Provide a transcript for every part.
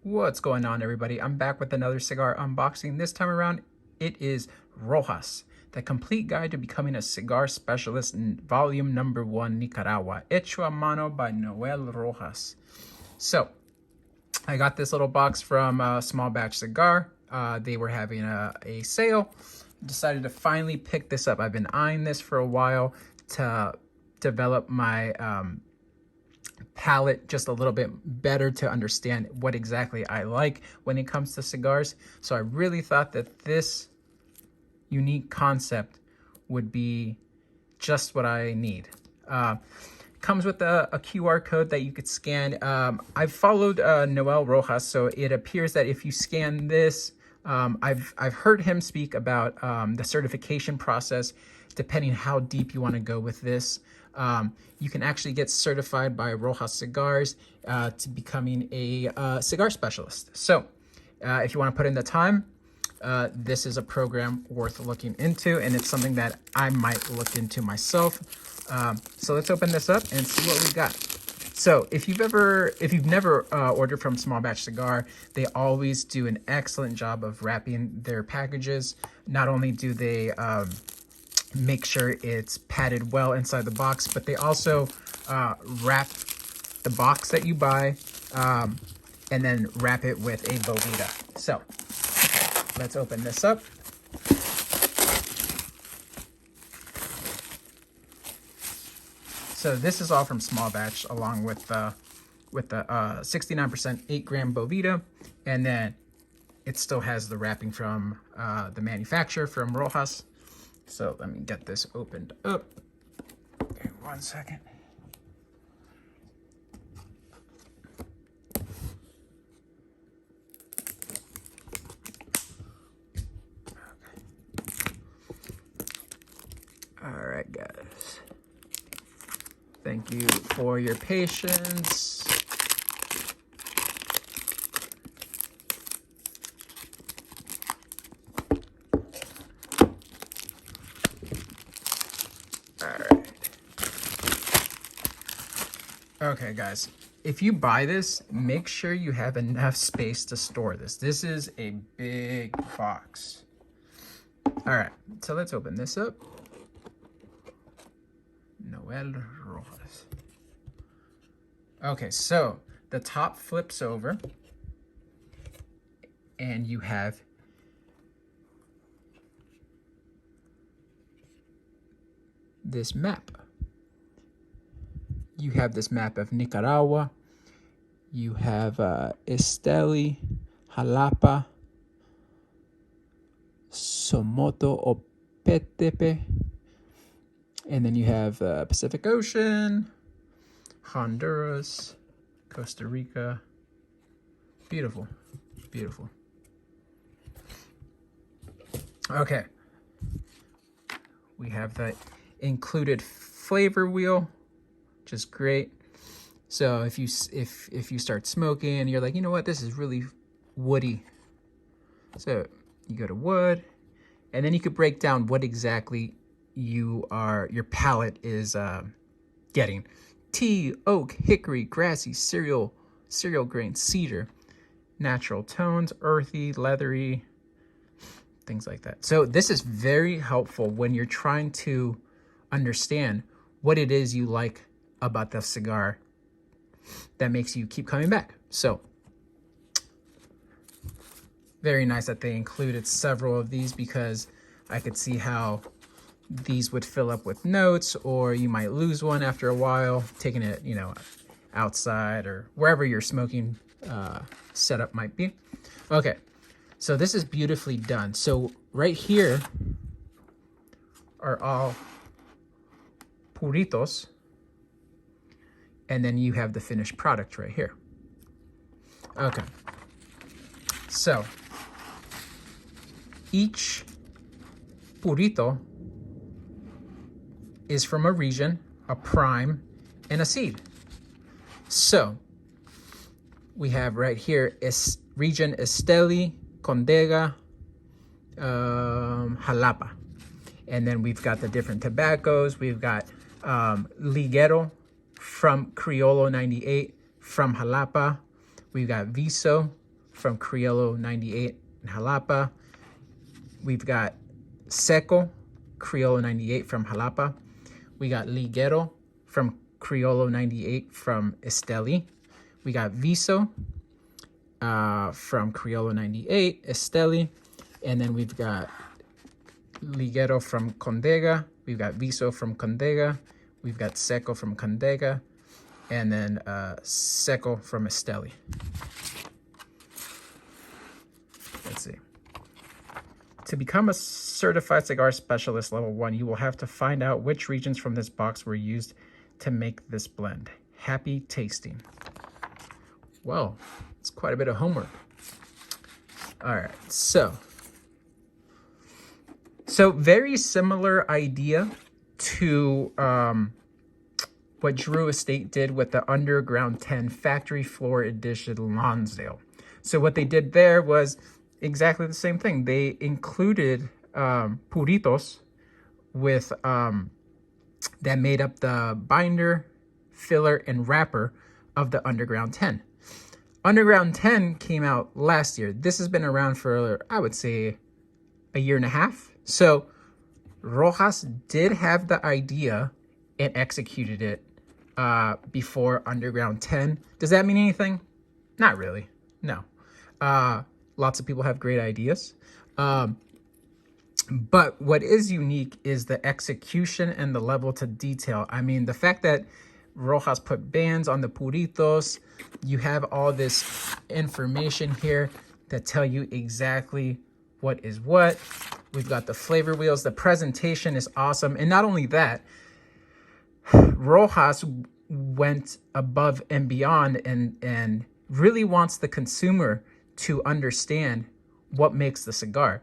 What's going on, everybody? I'm back with another cigar unboxing. This time around, it is Rojas, the complete guide to becoming a cigar specialist in volume number 1, Nicaragua, hecho a mano by Noel Rojas. So, I got this little box from Small Batch Cigar. They were having a sale. Decided to finally pick this up. I've been eyeing this for a while to develop my palate just a little bit better to understand what exactly I like when it comes to cigars. So I really thought that this unique concept would be just what I need. Comes with a QR code that you could scan. I've followed Noel Rojas, so it appears that if you scan this, I've heard him speak about the certification process. Depending how deep you want to go with this, you can actually get certified by Rojas Cigars to becoming a cigar specialist. So if you want to put in the time, this is a program worth looking into, and it's something that I might look into myself. So let's open this up and see what we got. So if you've never ordered from Small Batch Cigar, they always do an excellent job of wrapping their packages. Not only do they make sure it's padded well inside the box, but they also wrap the box that you buy and then wrap it with a Bovita. So let's open this up. So this is all from Small Batch, along with the 69% 8-gram Bovita, and then it still has the wrapping from the manufacturer, from Rojas. So let me get this opened up. Okay, 1 second. All right, guys. Thank you for your patience. All right. Okay, guys. If you buy this, make sure you have enough space to store this. This is a big box. All right, so let's open this up. Noel Rojas. Okay, so the top flips over and you have this map. You have this map of Nicaragua. You have Esteli, Jalapa, Somoto, Opetepe. And then you have Pacific Ocean, Honduras, Costa Rica. Beautiful, beautiful. Okay. We have the included flavor wheel, which is great. So if you start smoking and you're like, you know what, this is really woody. So you go to wood, and then you could break down what exactly your palate is getting. Tea, oak, hickory, grassy, cereal grain, cedar, natural tones, earthy, leathery, things like that. So this is very helpful when you're trying to understand what it is you like about the cigar that makes you keep coming back. So very nice that they included several of these, because I could see how these would fill up with notes, or you might lose one after a while, taking it, outside or wherever your smoking setup might be. Okay, so this is beautifully done. So right here are all puritos, and then you have the finished product right here. Okay, so each purito is from a region, a prime, and a seed. So we have right here is region Esteli, Condega, Jalapa. And then we've got the different tobaccos. We've got Liguero from Criollo 98 from Jalapa. We've got Viso from Criollo 98 in Jalapa. We've got Seco, Criollo 98 from Jalapa. We got Liguero from Criollo 98 from Esteli. We got Viso from Criollo 98, Esteli. And then we've got Liguero from Condega. We've got Viso from Condega. We've got Seco from Condega. And then Seco from Esteli. Let's see. To become a certified cigar specialist level 1, you will have to find out which regions from this box were used to make this blend. Happy tasting. Well, it's quite a bit of homework. All right, so very similar idea to what Drew Estate did with the Underground 10 Factory Floor Edition Lonsdale. So what they did there was exactly the same thing. They included puritos with that made up the binder, filler, and wrapper of the Underground 10. Underground 10 came out last year. This has been around for, I would say, a year and a half. So Rojas did have the idea and executed it before Underground 10. Does that mean anything? Not really. No. Lots of people have great ideas. But what is unique is the execution and the level to detail. I mean, the fact that Rojas put bands on the puritos, you have all this information here that tell you exactly what is what. We've got the flavor wheels. The presentation is awesome. And not only that, Rojas went above and beyond and really wants the consumer to understand what makes the cigar.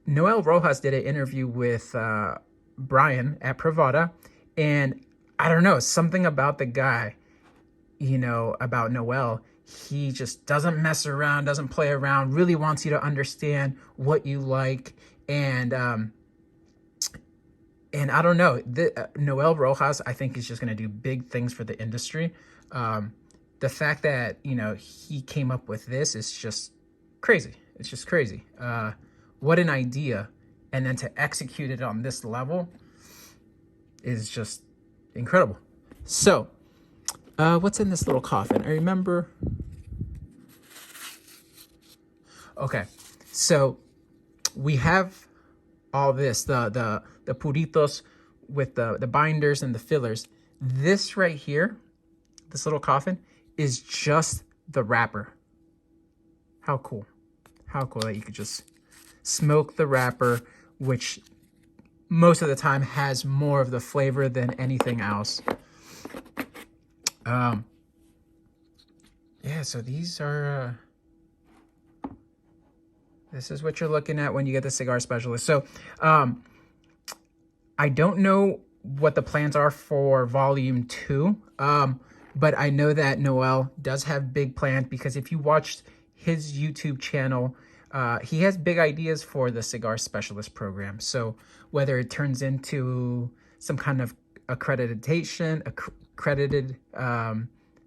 Noel Rojas did an interview with Brian at Pravada, and I don't know, something about the guy, you know, about Noel. He just doesn't mess around, doesn't play around, really wants you to understand what you like. And I don't know, Noel Rojas, I think, is just going to do big things for the industry. The fact that, you know, he came up with this is just crazy. It's just crazy. What an idea. And then to execute it on this level is just incredible. So, what's in this little coffin? I remember. Okay, so we have all this, the puritos with the binders and the fillers. This right here, this little coffin, is just the wrapper. How cool. How cool that you could just smoke the wrapper, which most of the time has more of the flavor than anything else. Yeah, so these are, this is what you're looking at when you get the cigar specialist. So I don't know what the plans are for volume 2, but I know that Noel does have big plans, because if you watched his YouTube channel, he has big ideas for the cigar specialist program. So whether it turns into some kind of accredited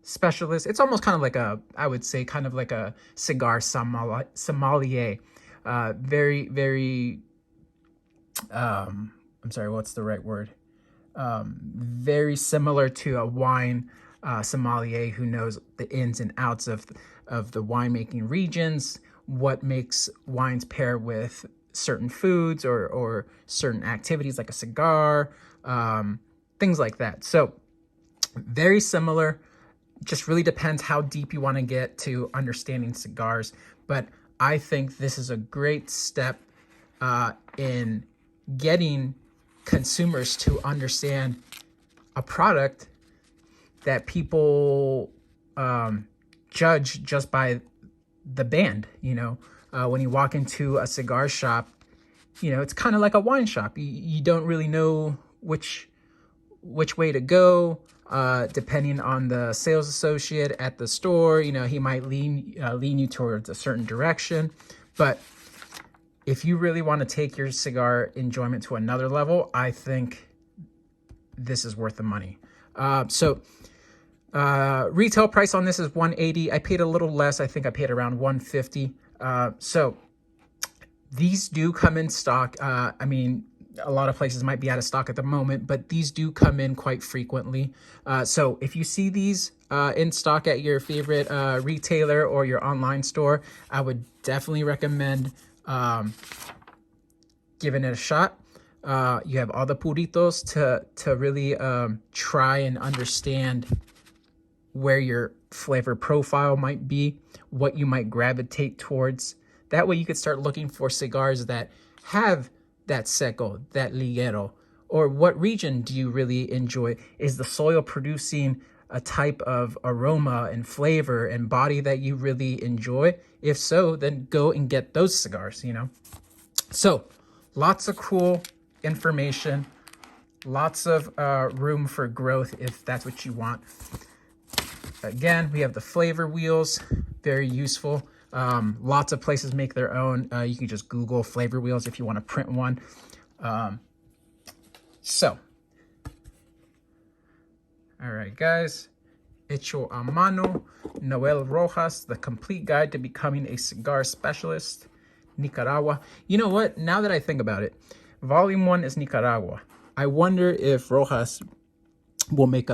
specialist, it's almost kind of like a, I would say, kind of like a cigar sommelier. Very, very, I'm sorry, what's the right word? Very similar to a wine sommelier who knows the ins and outs of the winemaking regions, what makes wines pair with certain foods or certain activities like a cigar, things like that. So very similar, just really depends how deep you want to get to understanding cigars. But I think this is a great step in getting consumers to understand a product that people judge just by the band. You know, when you walk into a cigar shop, you know, it's kind of like a wine shop. You don't really know which way to go, depending on the sales associate at the store. You know, he might lean you towards a certain direction. But if you really want to take your cigar enjoyment to another level, I think this is worth the money. So Retail price on this is $180. I paid a little less. I think I paid around $150. So these do come in stock. I mean, a lot of places might be out of stock at the moment, but these do come in quite frequently. So if you see these in stock at your favorite retailer or your online store, I would definitely recommend giving it a shot. You have all the puritos to really try and understand where your flavor profile might be, what you might gravitate towards. That way you could start looking for cigars that have that seco, that ligero, or what region do you really enjoy? Is the soil producing a type of aroma and flavor and body that you really enjoy? If so, then go and get those cigars, you know? So lots of cool information, lots of room for growth if that's what you want. Again, we have the flavor wheels, very useful. Lots of places make their own. You can just Google flavor wheels if you want to print one. So, all right, guys. Hecho a mano, Noel Rojas, The Complete Guide to Becoming a Cigar Specialist, Nicaragua. You know what? Now that I think about it, Volume 1 is Nicaragua. I wonder if Rojas will make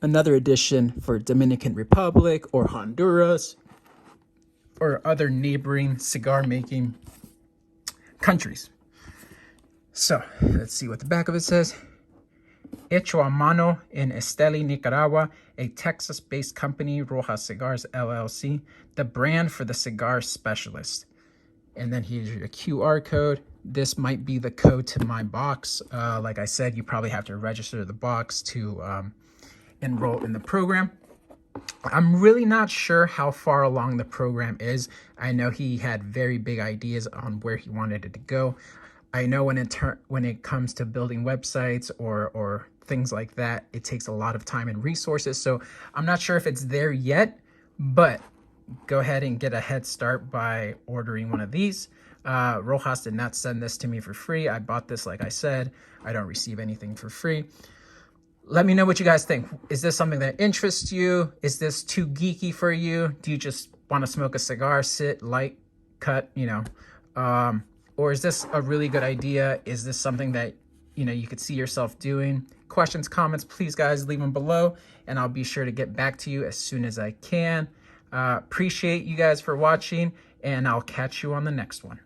another edition for Dominican Republic or Honduras or other neighboring cigar making countries. So let's see what the back of it says. Hecho a mano in Esteli, Nicaragua, a Texas-based company, Rojas Cigars LLC, the brand for the cigar specialist. And then here's your QR code. This might be the code to my box. Like I said, you probably have to register the box to enroll in the program. I'm really not sure how far along the program is. I know he had very big ideas on where he wanted it to go. I know when it comes to building websites or things like that, it takes a lot of time and resources. So I'm not sure if it's there yet, but go ahead and get a head start by ordering one of these. Rojas did not send this to me for free. I bought this, like I said. I don't receive anything for free. Let me know what you guys think. Is this something that interests you? Is this too geeky for you? Do you just want to smoke a cigar, sit, light, cut, you know? Or is this a really good idea? Is this something that, you know, you could see yourself doing? Questions, comments, please, guys, leave them below, and I'll be sure to get back to you as soon as I can. Appreciate you guys for watching, and I'll catch you on the next one.